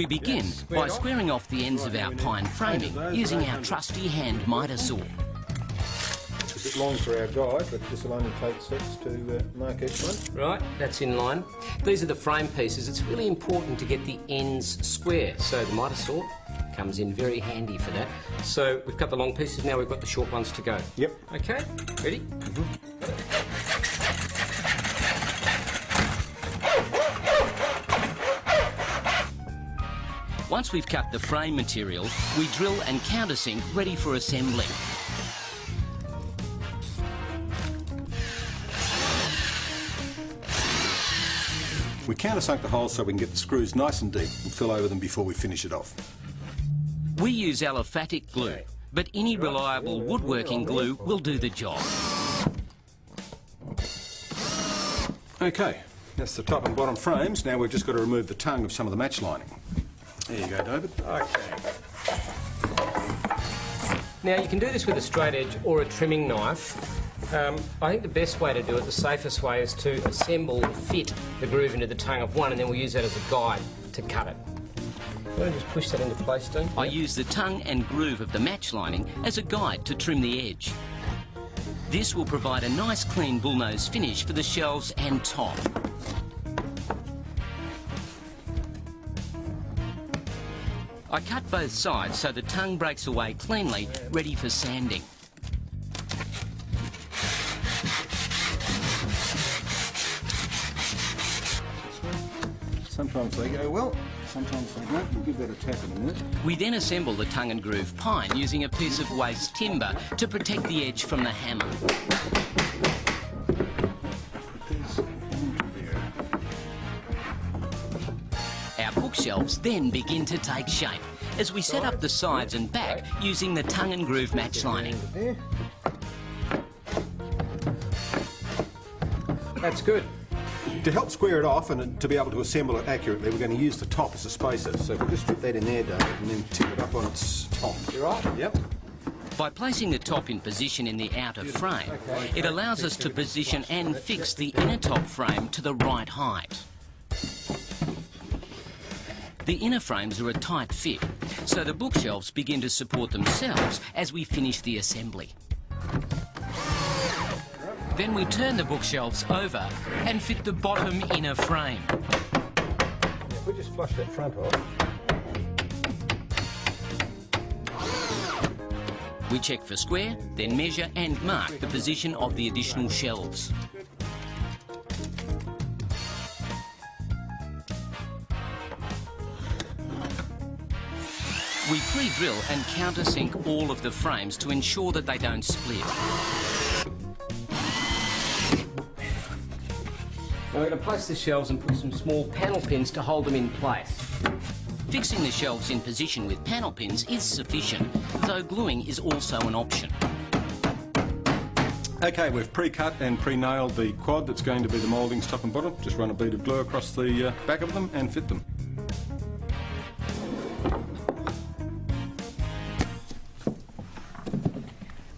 We begin by squaring off the ends of our pine framing using our trusty hand miter saw. It's a bit long for our guide, but this will only take 6 to mark each one. Right, that's in line. These are the frame pieces. It's really important to get the ends square, so the miter saw comes in very handy for that. So we've cut the long pieces, now we've got the short ones to go. Yep. Okay, ready? Once we've cut the frame material, we drill and countersink ready for assembly. We countersunk the holes so we can get the screws nice and deep and fill over them before we finish it off. We use aliphatic glue, but any reliable woodworking glue will do the job. Okay, that's the top and bottom frames. Now we've just got to remove the tongue of some of the match lining. There you go, David. Okay. Now you can do this with a straight edge or a trimming knife. I think the best way to do it, the safest way, is to assemble, fit the groove into the tongue of one, and then we'll use that as a guide to cut it. Can I just push that into place, Dean? I use the tongue and groove of the match lining as a guide to trim the edge. This will provide a nice clean bullnose finish for the shelves and top. I cut both sides so the tongue breaks away cleanly, ready for sanding. Sometimes they go well, sometimes they don't. We'll give that a tap in a minute. We then assemble the tongue and groove pine using a piece of waste timber to protect the edge from the hammer. Our bookshelves then begin to take shape as we set up the sides and back using the tongue and groove match lining. That's good. To help square it off and to be able to assemble it accurately, we're going to use the top as a spacer. So we'll just fit that in there, David, and then tip it up on its top. You right? Yep. By placing the top in position in the outer frame, it allows us to position and fix the inner top frame to the right height. The inner frames are a tight fit, so the bookshelves begin to support themselves as we finish the assembly. Then we turn the bookshelves over and fit the bottom inner frame. If we just flush that front off. We check for square, then measure and mark the position of the additional shelves. We pre-drill and countersink all of the frames to ensure that they don't split. Now we're going to place the shelves and put some small panel pins to hold them in place. Fixing the shelves in position with panel pins is sufficient, though gluing is also an option. Okay, we've pre-cut and pre-nailed the quad that's going to be the mouldings top and bottom. Just run a bead of glue across the back of them and fit them.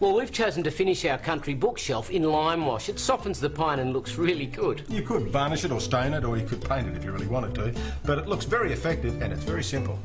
Well, we've chosen to finish our country bookshelf in lime wash. It softens the pine and looks really good. You could varnish it or stain it, or you could paint it if you really wanted to, but it looks very effective and it's very simple.